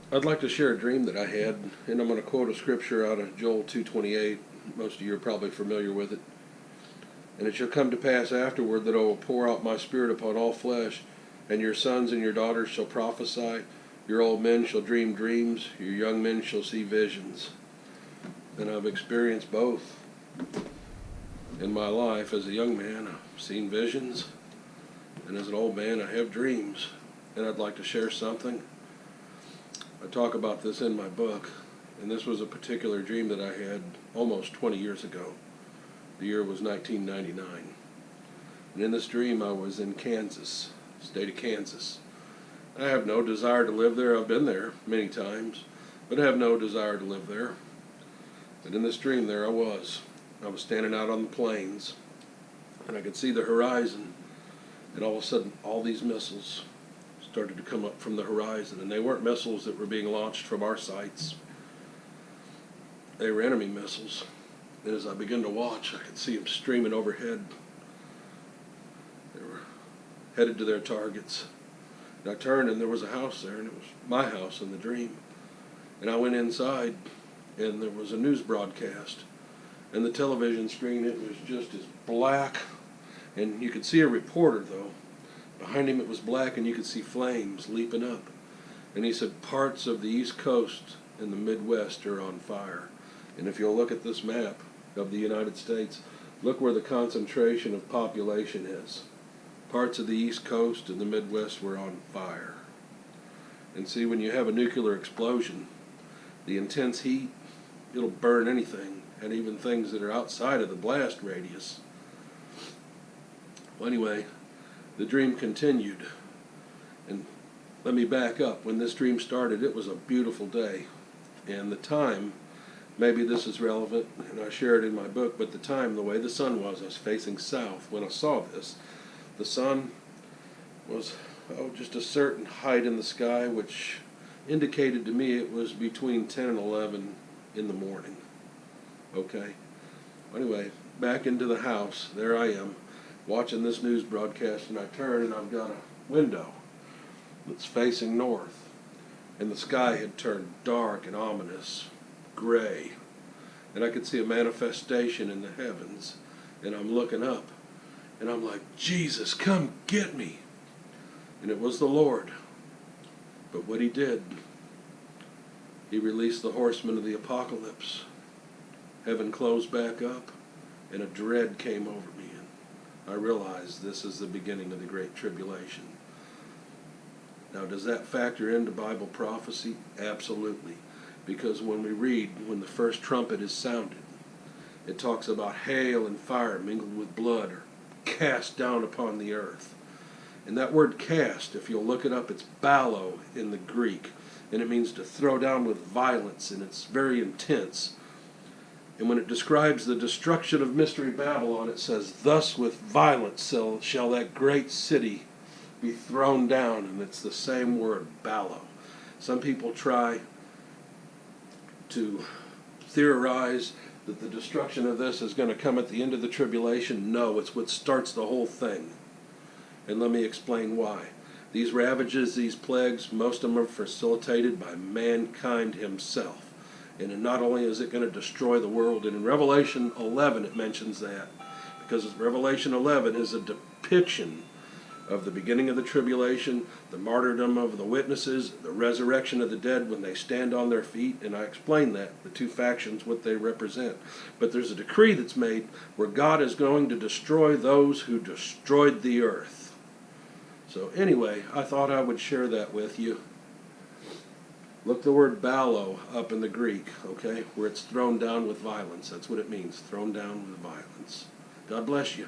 I'd like to share a dream that I had, and I'm going to quote a scripture out of Joel 2:28. Most of you are probably familiar with it. And it shall come to pass afterward that I will pour out my spirit upon all flesh, and your sons and your daughters shall prophesy, your old men shall dream dreams, your young men shall see visions. And I've experienced both in my life. As a young man, I've seen visions, and as an old man, I have dreams. And I'd like to share something. I talk about this in my book, and this was a particular dream that I had almost 20 years ago. The year was 1999. And in this dream I was in Kansas, state of Kansas. I have no desire to live there. I've been there many times, but I have no desire to live there. But in this dream there I was. I was standing out on the plains, and I could see the horizon, and all of a sudden all these missiles started to come up from the horizon, and they weren't missiles that were being launched from our sites. They were enemy missiles. And as I began to watch, I could see them streaming overhead. They were headed to their targets. And I turned, and there was a house there, and it was my house in the dream. And I went inside, and there was a news broadcast. And the television screen, it was just as black. And you could see a reporter, though. Behind him it was black, and you could see flames leaping up. And he said, parts of the East Coast and the Midwest are on fire. And if you'll look at this map of the United States, look where the concentration of population is. Parts of the East Coast and the Midwest were on fire. And see, when you have a nuclear explosion, the intense heat, it'll burn anything, and even things that are outside of the blast radius. Well, anyway, the dream continued. And let me back up. When this dream started, it was a beautiful day. And the time, maybe this is relevant, and I share it in my book, but the time, the way the sun was, I was facing south when I saw this. The sun was just a certain height in the sky, which indicated to me it was between 10 and 11 in the morning. Okay? Anyway, back into the house. There I am, watching this news broadcast, and I turn, and I've got a window that's facing north. And the sky had turned dark and ominous, gray, and I could see a manifestation in the heavens, and I'm looking up, and I'm like, Jesus, come get me. And it was the Lord. But what he did, he released the horsemen of the apocalypse. Heaven closed back up, and a dread came over me, and I realized this is the beginning of the Great Tribulation. Now, does that factor into Bible prophecy? Absolutely. Because when we read, when the first trumpet is sounded, it talks about hail and fire mingled with blood are cast down upon the earth. And that word cast, if you'll look it up, it's ballo in the Greek. And it means to throw down with violence, and it's very intense. And when it describes the destruction of Mystery Babylon, it says, thus with violence shall that great city be thrown down. And it's the same word, ballo. Some people try to theorize that the destruction of this is going to come at the end of the tribulation. No, it's what starts the whole thing. And let me explain why. These ravages, these plagues, most of them are facilitated by mankind himself. And not only is it going to destroy the world, and in Revelation 11 it mentions that, because Revelation 11 is a depiction of the beginning of the tribulation, the martyrdom of the witnesses, the resurrection of the dead when they stand on their feet, and I explain that, the two factions, what they represent. But there's a decree that's made where God is going to destroy those who destroyed the earth. So anyway, I thought I would share that with you. Look the word ballo up in the Greek, okay, where it's thrown down with violence. That's what it means, thrown down with violence. God bless you.